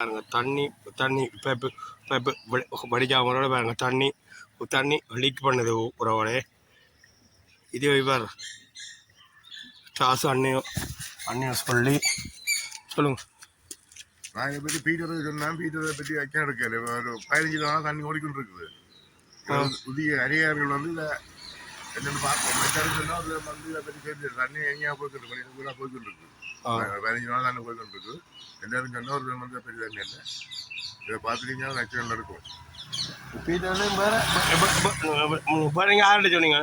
பாருங்க தண்ணி தண்ணி பைப்பு பைப்பு வடிக்காமலோட பாருங்க தண்ணி தண்ணி லீக் பண்ணுது உறவோட. இது இவர் சாசு அண்ணியும் சொல்லி சொல்லுங்க. நான் இதை பற்றி பீட்டரை சொன்னேன். பீட்டரை பற்றி வைக்க எடுக்கல. ஒரு 15 நாளாக தண்ணி ஓடிக்கொண்டு இருக்குது. புதிய அதிகாரிகள் வந்து இதை என்னென்னு பார்ப்போம். மெட்டாரு சொன்னால் அதில் வந்து இதை பற்றி தெரிஞ்சு தண்ணி எங்கேயா போய்கிட்டு இருக்கு, கூட போய்கிட்டு இருக்கு. 15 நாள் தண்ணி போய்கிட்டு இருக்கு. எல்லாரும் சொன்னால் ஒரு வந்து பெரிய தண்ணி இல்லை. இதை பார்த்துட்டீங்கன்னா நச்சுகள் இருக்கும். பீட்டர்லையும் வேறு யார்கிட்ட சொன்னீங்க?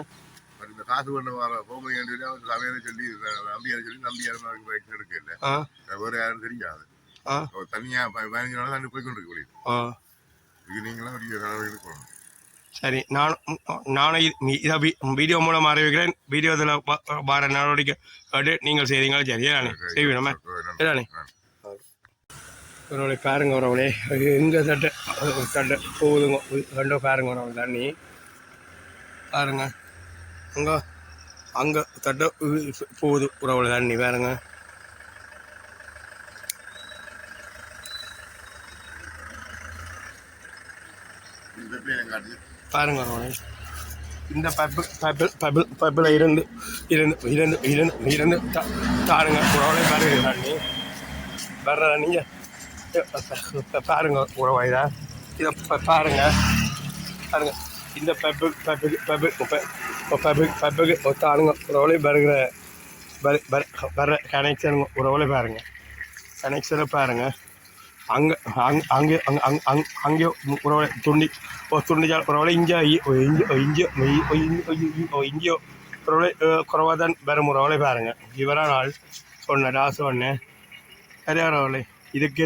இந்த காசு பண்ண வர ஹோமியை சொல்லி அவர் சமையலை சொல்லி நம்பியார் சொல்லி நம்பியார் வைக்க எடுக்க இல்லை. வேறு யாரும் தெரியாது. தனியா 15 நாள் தண்ணி போய்கொண்டு இருக்கு. இது நீங்களும் ஒரு நடவடிக்கை எடுக்கணும். சரி, நானும் இதை வீடியோ மூலம் அறிவிக்கிறேன். வீடியோ இதில் வர நடவடிக்கை நீங்கள் செய்தீங்களும் சரி செய்வீனமே சரிண்ணே. ஒரு பாருங்க வரவளே எங்கே தட்டை போகுதுங்க ரெண்டோ பாருங்க வரவங்க தண்ணி பாருங்க அங்கே தட்டை போகுது உறவுல தண்ணி பாருங்க. பாருங்க வரவளே இந்த பைப்பில் இருந்து தாருங்க உறவுல பாருங்க தண்ணி வர்ற நீங்கள் பாருங்க உறவாயுதா இதை பாருங்க பாருங்க. இந்த பைப்புக்கு ஒத்தாளுங்க உறவுலே வருகிற வர்ற கனெக்ஷனுங்க உறவுலே பாருங்க. கனெக்ஷனை பாருங்க. அங்கே உறவுல துண்டிச்சால் உறவுல இங்கேயோ உறவுல குறைவாக தான் வரும் உறவுலே பாருங்க. இவரால் நாள் சொன்னேன் ராசு சொன்னேன் சரியா உறவுலே. இதுக்கு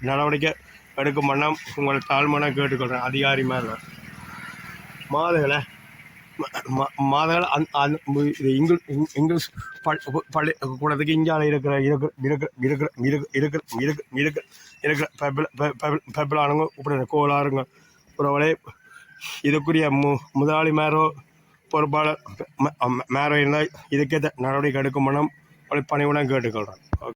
நடவடிக்கை எடுக்கும் வண்ணம் உங்களை தாழ்மன கேட்டுக்கொள்கிறேன். அதிகாரி மாதிரி மாதங்களை இங்கிலீஷ் பள்ளி கூடத்துக்கு இந்தியாவில் இருக்கிற பைப்பிலானுங்க இப்படி கோளாறுங்க உறவுகளே. இதுக்குரிய முதலாளி மேரோ பொறுப்பாளர் மேரோ இருந்தால் இதுக்கே நடவடிக்கை எடுக்கும் வண்ணம் பணிவுடன் கேட்டுக்கொள்கிறேன்.